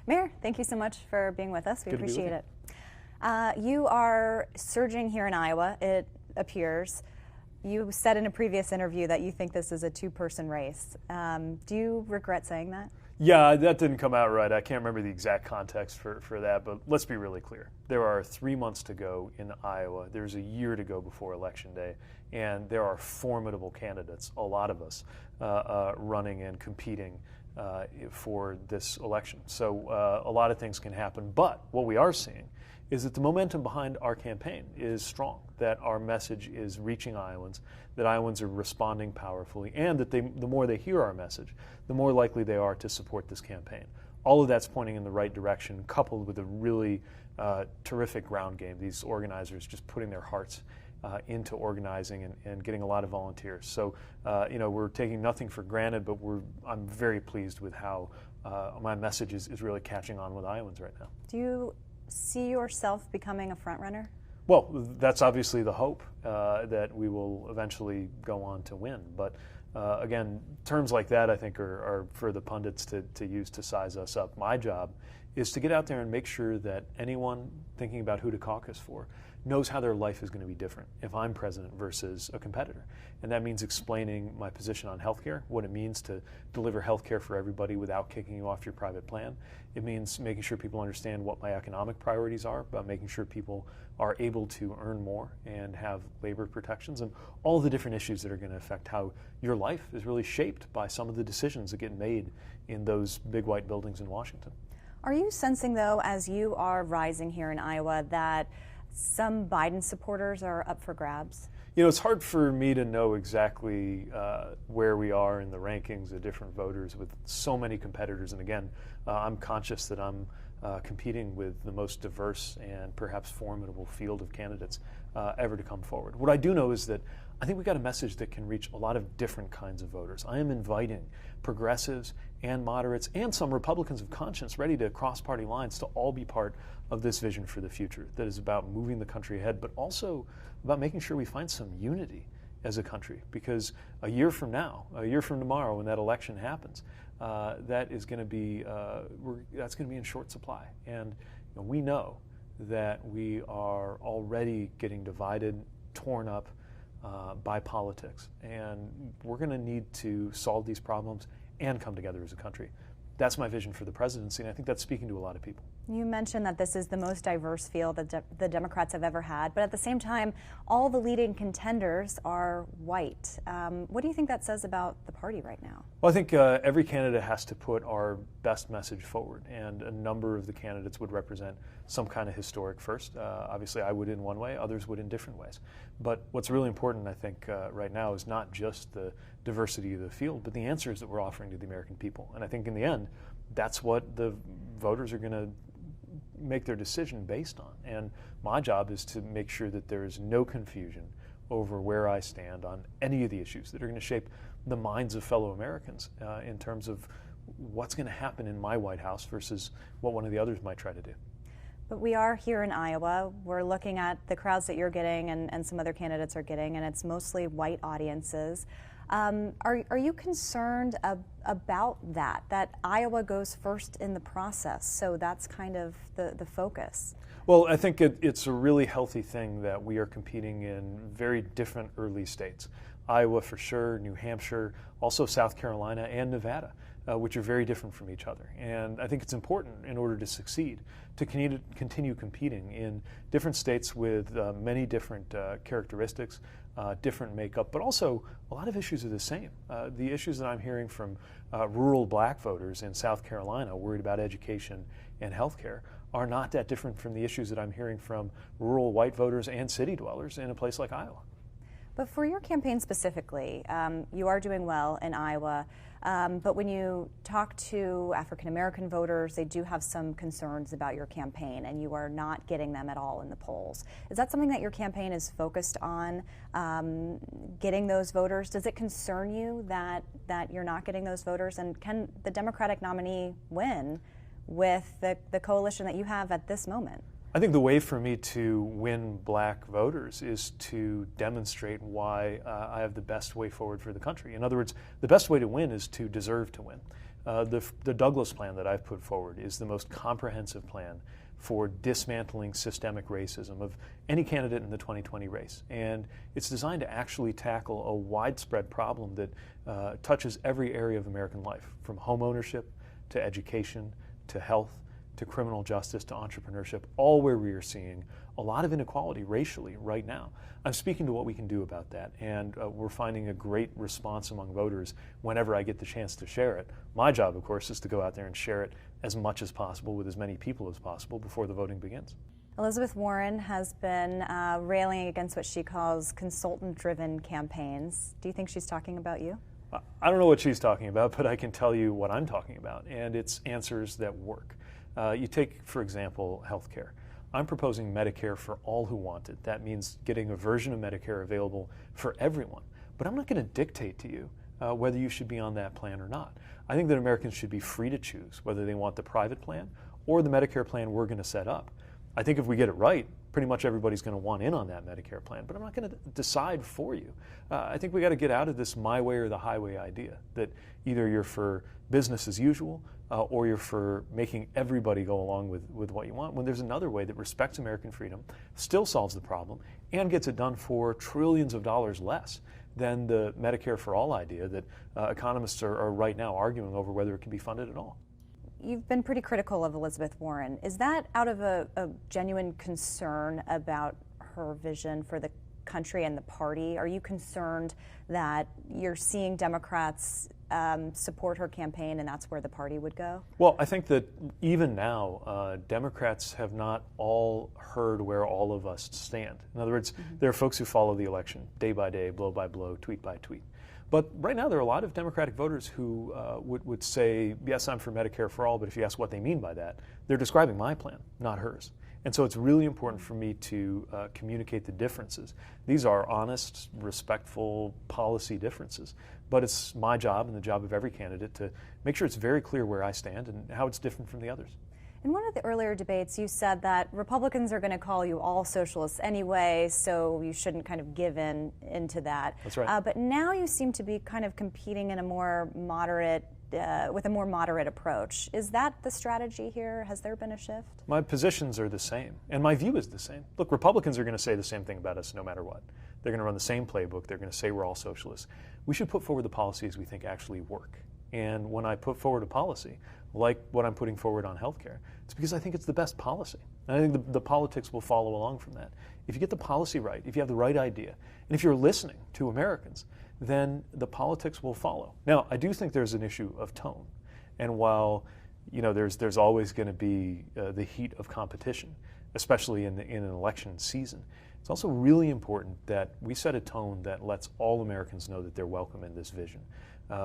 Mayor, thank you so much for being with us. We Good to be appreciate with it. You are surging here in Iowa, it appears. You said in a previous interview that you think this is a two-person race. Do you regret saying that? Yeah, that didn't come out right. I can't remember the exact context for that, but let's be really clear. There are 3 months to go in Iowa. There's a year to go before Election Day, and there are formidable candidates, a lot of us, running and competing for this election. So a lot of things can happen, but what we are seeing is that the momentum behind our campaign is strong, that our message is reaching Iowans, that Iowans are responding powerfully, and that the more they hear our message, the more likely they are to support this campaign. All of that's pointing in the right direction, coupled with a really terrific ground game. These organizers just putting their hearts into organizing and getting a lot of volunteers. So, we're taking nothing for granted, but I'm very pleased with how my message is really catching on with Iowans right now. Do you see yourself becoming a front runner? Well, that's obviously the hope, that we will eventually go on to win. But again, terms like that I think are for the pundits to use to size us up. My job is to get out there and make sure that anyone thinking about who to caucus for knows how their life is going to be different if I'm president versus a competitor. And that means explaining my position on healthcare, what it means to deliver healthcare for everybody without kicking you off your private plan. It means making sure people understand what my economic priorities are, about making sure people are able to earn more and have labor protections, and all the different issues that are going to affect how your life is really shaped by some of the decisions that get made in those big white buildings in Washington. Are you sensing, though, as you are rising here in Iowa, that some Biden supporters are up for grabs? You know, it's hard for me to know exactly where we are in the rankings of different voters with so many competitors. And again, I'm conscious that I'm competing with the most diverse and perhaps formidable field of candidates ever to come forward. What I do know is that I think we got a message that can reach a lot of different kinds of voters. I am inviting progressives and moderates and some Republicans of conscience ready to cross party lines to all be part of this vision for the future that is about moving the country ahead, but also about making sure we find some unity as a country. Because a year from now, a year from tomorrow, when that election happens, that is going to be that's going to be in short supply. And we know that we are already getting divided, torn up by politics, and we're going to need to solve these problems and come together as a country. That's my vision for the presidency, and I think that's speaking to a lot of people. You mentioned that this is the most diverse field that the Democrats have ever had, but at the same time, all the leading contenders are white. What do you think that says about the party right now? Well, I think every candidate has to put our best message forward, and a number of the candidates would represent some kind of historic first. Obviously, I would in one way, others would in different ways. But what's really important, I think, right now is not just the diversity of the field, but the answers that we're offering to the American people. And I think in the end, that's what the voters are going to make their decision based on. And my job is to make sure that there is no confusion over where I stand on any of the issues that are going to shape the minds of fellow Americans in terms of what's going to happen in my White House versus what one of the others might try to do. But we are here in Iowa. We're looking at the crowds that you're getting and some other candidates are getting, and it's mostly white audiences. Are you concerned about that Iowa goes first in the process? So that's kind of the focus. Well, I think it's a really healthy thing that we are competing in very different early states. Iowa for sure, New Hampshire, also South Carolina and Nevada, which are very different from each other. And I think it's important in order to succeed to continue competing in different states with many different characteristics, different makeup, but also a lot of issues are the same. The issues that I'm hearing from rural black voters in South Carolina worried about education and healthcare are not that different from the issues that I'm hearing from rural white voters and city dwellers in a place like Iowa. But for your campaign specifically, you are doing well in Iowa, but when you talk to African-American voters, they do have some concerns about your campaign, and you are not getting them at all in the polls. Is that something that your campaign is focused on, getting those voters? Does it concern you that you're not getting those voters? And can the Democratic nominee win with the coalition that you have at this moment? I think the way for me to win black voters is to demonstrate why I have the best way forward for the country. In other words, the best way to win is to deserve to win. The Douglas plan that I've put forward is the most comprehensive plan for dismantling systemic racism of any candidate in the 2020 race. And it's designed to actually tackle a widespread problem that touches every area of American life, from home ownership to education to health to criminal justice to entrepreneurship, all where we are seeing a lot of inequality racially right now. I'm speaking to what we can do about that, and we're finding a great response among voters whenever I get the chance to share it. My job, of course, is to go out there and share it as much as possible with as many people as possible before the voting begins. Elizabeth Warren has been railing against what she calls consultant-driven campaigns. Do you think she's talking about you? I don't know what she's talking about, but I can tell you what I'm talking about, and it's answers that work. You take, for example, healthcare. I'm proposing Medicare for all who want it. That means getting a version of Medicare available for everyone. But I'm not going to dictate to you whether you should be on that plan or not. I think that Americans should be free to choose whether they want the private plan or the Medicare plan we're going to set up. I think if we get it right, pretty much everybody's going to want in on that Medicare plan, but I'm not going to decide for you. I think we got to get out of this my way or the highway idea that either you're for business as usual or you're for making everybody go along with what you want, when there's another way that respects American freedom, still solves the problem, and gets it done for trillions of dollars less than the Medicare for all idea that economists are right now arguing over whether it can be funded at all. You've been pretty critical of Elizabeth Warren. Is that out of a genuine concern about her vision for the country and the party? Are you concerned that you're seeing Democrats support her campaign and that's where the party would go? Well, I think that even now, Democrats have not all heard where all of us stand. In other words, there are folks who follow the election day by day, blow by blow, tweet by tweet. But right now, there are a lot of Democratic voters who would say, yes, I'm for Medicare for all, but if you ask what they mean by that, they're describing my plan, not hers. And so it's really important for me to communicate the differences. These are honest, respectful policy differences. But it's my job and the job of every candidate to make sure it's very clear where I stand and how it's different from the others. In one of the earlier debates, you said that Republicans are going to call you all socialists anyway, so you shouldn't kind of give into that. That's right. But now you seem to be kind of competing in a more moderate, with a more moderate approach. Is that the strategy here? Has there been a shift? My positions are the same, and my view is the same. Look, Republicans are going to say the same thing about us no matter what. They're going to run the same playbook. They're going to say we're all socialists. We should put forward the policies we think actually work. And when I put forward a policy, like what I'm putting forward on healthcare, it's because I think it's the best policy. And I think the politics will follow along from that. If you get the policy right, if you have the right idea, and if you're listening to Americans, then the politics will follow. Now, I do think there's an issue of tone. And while there's always going to be the heat of competition, especially in an election season, it's also really important that we set a tone that lets all Americans know that they're welcome in this vision.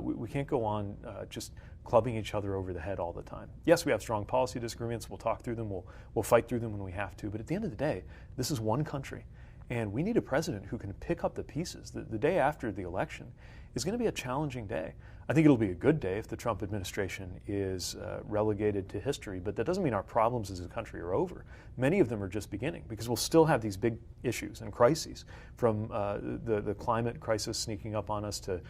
We can't go on just clubbing each other over the head all the time. Yes, we have strong policy disagreements. We'll talk through them. We'll fight through them when we have to. But at the end of the day, this is one country. And we need a president who can pick up the pieces. The day after the election is going to be a challenging day. I think it'll be a good day if the Trump administration is relegated to history, but that doesn't mean our problems as a country are over. Many of them are just beginning, because we'll still have these big issues and crises, from the climate crisis sneaking up on us to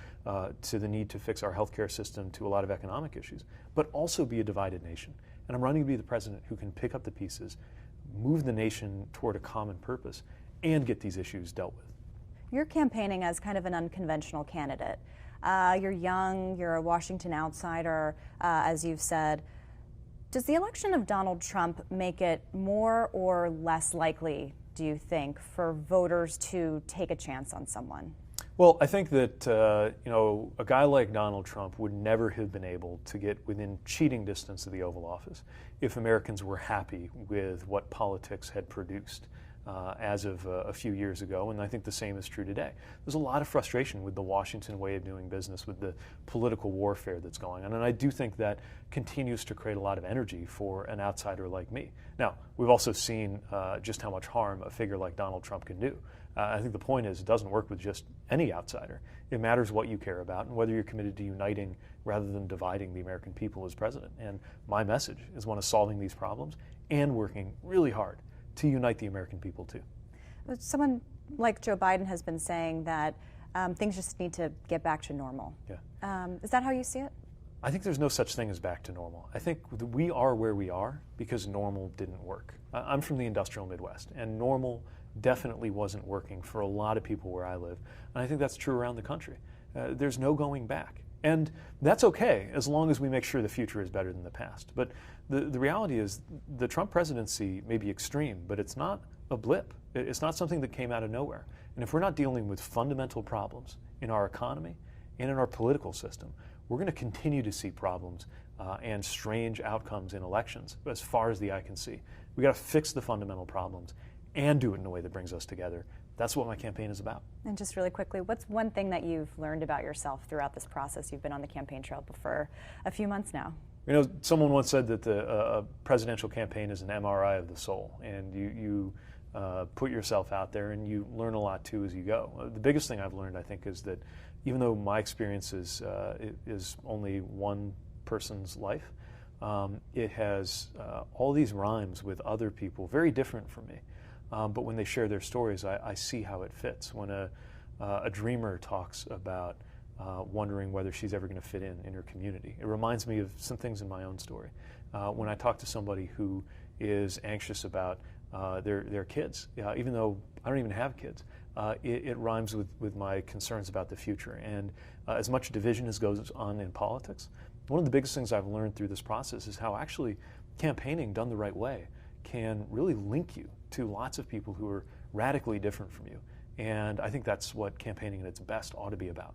the need to fix our healthcare system to a lot of economic issues, but also be a divided nation. And I'm running to be the president who can pick up the pieces, move the nation toward a common purpose, and get these issues dealt with. You're campaigning as kind of an unconventional candidate. You're young, you're a Washington outsider, as you've said. Does the election of Donald Trump make it more or less likely, do you think, for voters to take a chance on someone? Well, I think that a guy like Donald Trump would never have been able to get within cheating distance of the Oval Office if Americans were happy with what politics had produced as of a few years ago, and I think the same is true today. There's a lot of frustration with the Washington way of doing business, with the political warfare that's going on, and I do think that continues to create a lot of energy for an outsider like me. Now, we've also seen just how much harm a figure like Donald Trump can do. I think the point is it doesn't work with just any outsider. It matters what you care about and whether you're committed to uniting rather than dividing the American people as president. And my message is one of solving these problems and working really hard to unite the American people too. Someone like Joe Biden has been saying that things just need to get back to normal. Yeah. Is that how you see it? I think there's no such thing as back to normal. I think we are where we are because normal didn't work. I'm from the industrial Midwest, and normal definitely wasn't working for a lot of people where I live. And I think that's true around the country. There's no going back. And that's okay as long as we make sure the future is better than the past. But the reality is the Trump presidency may be extreme, but it's not a blip. It's not something that came out of nowhere. And if we're not dealing with fundamental problems in our economy and in our political system, we're going to continue to see problems and strange outcomes in elections as far as the eye can see. We got to fix the fundamental problems and do it in a way that brings us together. That's what my campaign is about. And just really quickly, what's one thing that you've learned about yourself throughout this process? You've been on the campaign trail for a few months now. You know, someone once said that the presidential campaign is an MRI of the soul, and you put yourself out there and you learn a lot too as you go. The biggest thing I've learned, I think, is that even though my experience is only one person's life, it has all these rhymes with other people, very different from me. But when they share their stories, I see how it fits. When a dreamer talks about wondering whether she's ever going to fit in her community, it reminds me of some things in my own story. When I talk to somebody who is anxious about their kids, even though I don't even have kids, it rhymes with my concerns about the future. And as much division as goes on in politics, one of the biggest things I've learned through this process is how actually campaigning done the right way can really link you to lots of people who are radically different from you. And I think that's what campaigning at its best ought to be about.